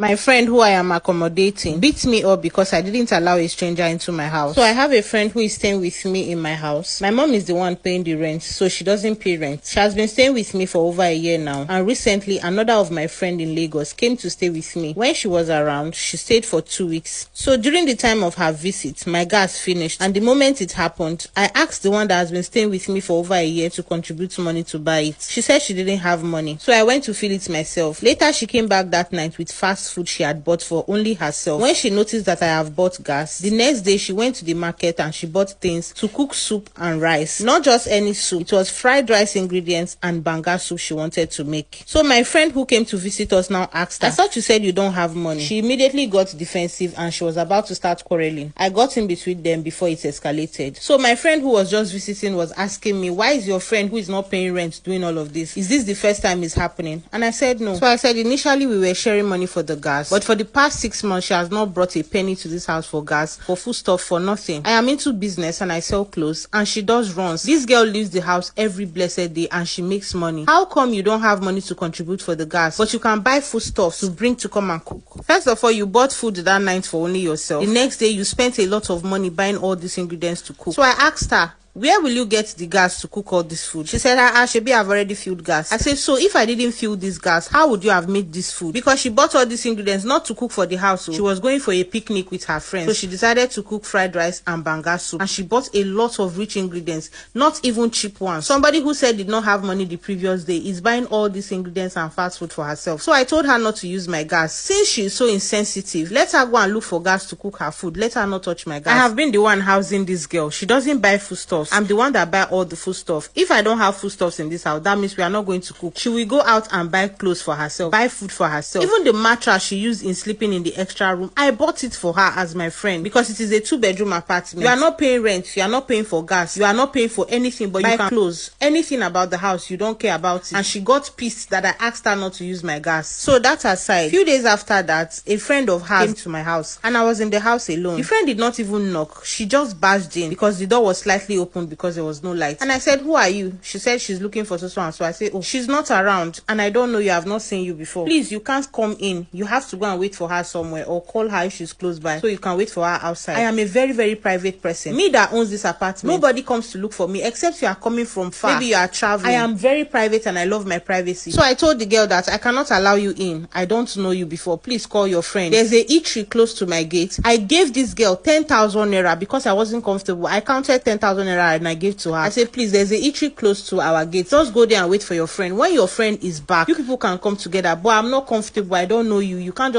My friend who I am accommodating beat me up because I didn't allow a stranger into my house. So I have a friend who is staying with me in my house. My mom is the one paying the rent, so she doesn't pay rent. She has been staying with me for over a year now, and recently another of my friend in Lagos came to stay with me. When she was around, she stayed for 2 weeks. So during the time of her visit, my gas finished, and the moment it happened, I asked the one that has been staying with me for over a year to contribute money to buy it. She said she didn't have money, so I went to fill it myself. Later, she came back that night with fast food she had bought for only herself. When she noticed that I have bought gas, the next day she went to the market and she bought things to cook soup and rice. Not just any soup, it was fried rice ingredients and banga soup she wanted to make. So my friend who came to visit us now asked her, "I thought you said you don't have money." She immediately got defensive and she was about to start quarreling. I got in between them before it escalated. So my friend who was just visiting was asking me, "Why is your friend who is not paying rent doing all of this? Is this the first time it's happening?" And I said no. So I said initially we were sharing money for the gas, but for the past 6 months she has not brought a penny to this house for gas, for food stuff, for nothing. I am into business and I sell clothes, and she does runs. This girl leaves the house every blessed day and she makes money. How come you don't have money to contribute for the gas, but you can buy food stuff to bring to come and cook? First of all, you bought food that night for only yourself. The next day you spent a lot of money buying all these ingredients to cook. So I asked her, "Where will you get the gas to cook all this food?" She said, Shebi, I've already filled gas." I said, "So if I didn't fill this gas, how would you have made this food?" Because she bought all these ingredients not to cook for the house. She was going for a picnic with her friends. So she decided to cook fried rice and banga soup. And she bought a lot of rich ingredients, not even cheap ones. Somebody who said did not have money the previous day is buying all these ingredients and fast food for herself. So I told her not to use my gas. Since she is so insensitive, let her go and look for gas to cook her food. Let her not touch my gas. I have been the one housing this girl. She doesn't buy food stuff. I'm the one that buy all the food stuff. If I don't have food stuffs in this house, that means we are not going to cook. She will go out and buy clothes for herself, buy food for herself. Even the mattress she used in sleeping in the extra room, I bought it for her as my friend because it is a 2-bedroom apartment. You are not paying rent, you are not paying for gas, you are not paying for anything, but you can clothes. Anything about the house, you don't care about it. And she got pissed that I asked her not to use my gas. So that aside, few days after that, a friend of hers came to my house and I was in the house alone. The friend did not even knock. She just barged in because the door was slightly open because there was no light. And I said, "Who are you?" She said she's looking for so and so. I said, "Oh, she's not around and I don't know you. I've not seen you before. Please, you can't come in. You have to go and wait for her somewhere or call her if she's close by so you can wait for her outside. I am a very, very private person. Me that owns this apartment, nobody comes to look for me except you are coming from far. Maybe you are traveling. I am very private and I love my privacy." So I told the girl that I cannot allow you in. I don't know you before. Please call your friend. There's a eatery close to my gate. I gave this girl 10,000 naira because I wasn't comfortable. I counted 10,000 naira and I gave to her. I said, "Please, there's a eatery close to our gate. Just go there and wait for your friend. When your friend is back, you people can come together. But I'm not comfortable. I don't know you. You can't just